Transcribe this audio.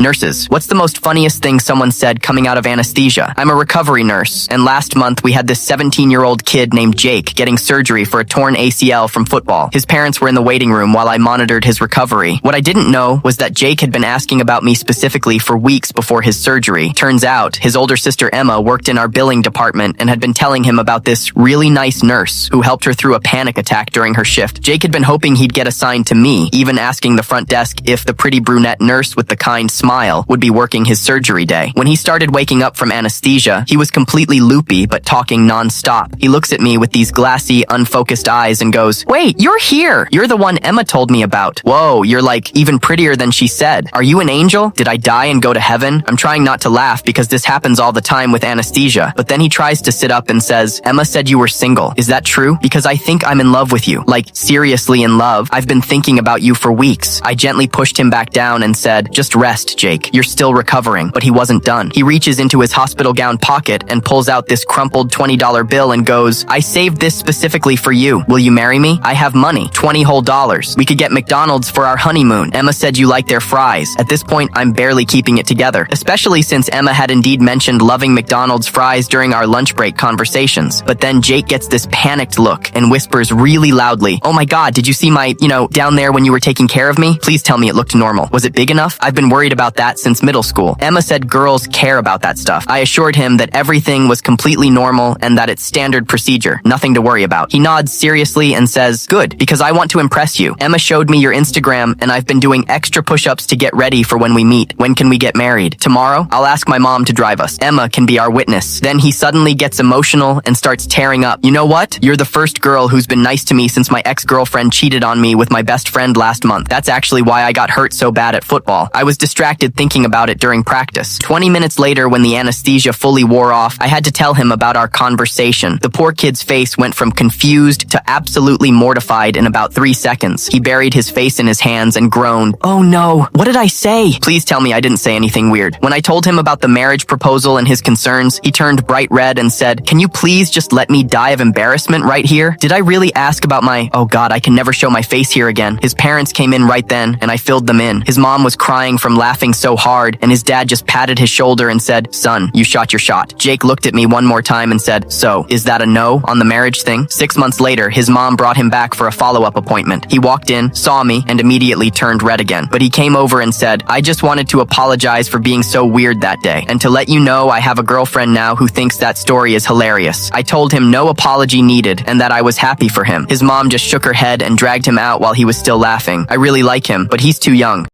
Nurses. What's the most funniest thing someone said coming out of anesthesia? I'm a recovery nurse, and last month we had this 17-year-old kid named Jake getting surgery for a torn ACL from football. His parents were in the waiting room while I monitored his recovery. What I didn't know was that Jake had been asking about me specifically for weeks before his surgery. Turns out, his older sister Emma worked in our billing department and had been telling him about this really nice nurse who helped her through a panic attack during her shift. Jake had been hoping he'd get assigned to me, even asking the front desk if the pretty brunette nurse with the kind smile would be working his surgery day. When he started waking up from anesthesia, he was completely loopy but talking non-stop. He looks at me with these glassy, unfocused eyes and goes, "Wait, you're here! You're the one Emma told me about. Whoa, you're like even prettier than she said. Are you an angel? Did I die and go to heaven?" I'm trying not to laugh because this happens all the time with anesthesia, but then he tries to sit up and says, "Emma said you were single. Is that true? Because I think I'm in love with you. Like, seriously in love. I've been thinking about you for weeks." I gently pushed him back down and said, "Just rest, Jake. You're still recovering." But he wasn't done. He reaches into his hospital gown pocket and pulls out this crumpled $20 bill and goes, "I saved this specifically for you. Will you marry me? I have money. $20 whole. We could get McDonald's for our honeymoon. Emma said you like their fries." At this point, I'm barely keeping it together, especially since Emma had indeed mentioned loving McDonald's fries during our lunch break conversations. But then Jake gets this panicked look and whispers really loudly, "Oh my God, did you see my, down there when you were taking care of me? Please tell me it looked normal. Was it big enough? I've been worried about that since middle school." Emma said girls care about that stuff. I assured him that everything was completely normal and that it's standard procedure, nothing to worry about. He nods seriously and says, "Good, because I want to impress you. Emma showed me your Instagram and I've been doing extra push-ups to get ready for when we meet. When can we get married? Tomorrow? I'll ask my mom to drive us. Emma can be our witness." Then he suddenly gets emotional and starts tearing up. "You know what? You're the first girl who's been nice to me since my ex-girlfriend cheated on me with my best friend last month. That's actually why I got hurt so bad at football. I was distracted thinking about it during practice." 20 minutes later, when the anesthesia fully wore off, I had to tell him about our conversation. The poor kid's face went from confused to absolutely mortified in about 3 seconds. He buried his face in his hands and groaned, "Oh no, what did I say?" Please tell me I didn't say anything weird. When I told him about the marriage proposal and his concerns, he turned bright red and said, "Can you please just let me die of embarrassment right here? Did I really ask about my, oh God, I can never show my face here again." His parents came in right then and I filled them in. His mom was crying from laughing so hard and his dad just patted his shoulder and said, "Son, you shot your shot." Jake looked at me one more time and said, "So, is that a no on the marriage thing?" 6 months later, his mom brought him back for a follow-up appointment. He walked in, saw me, and immediately turned red again. But he came over and said, "I just wanted to apologize for being so weird that day, and to let you know I have a girlfriend now who thinks that story is hilarious." I told him no apology needed and that I was happy for him. His mom just shook her head and dragged him out while he was still laughing. I really like him, but he's too young.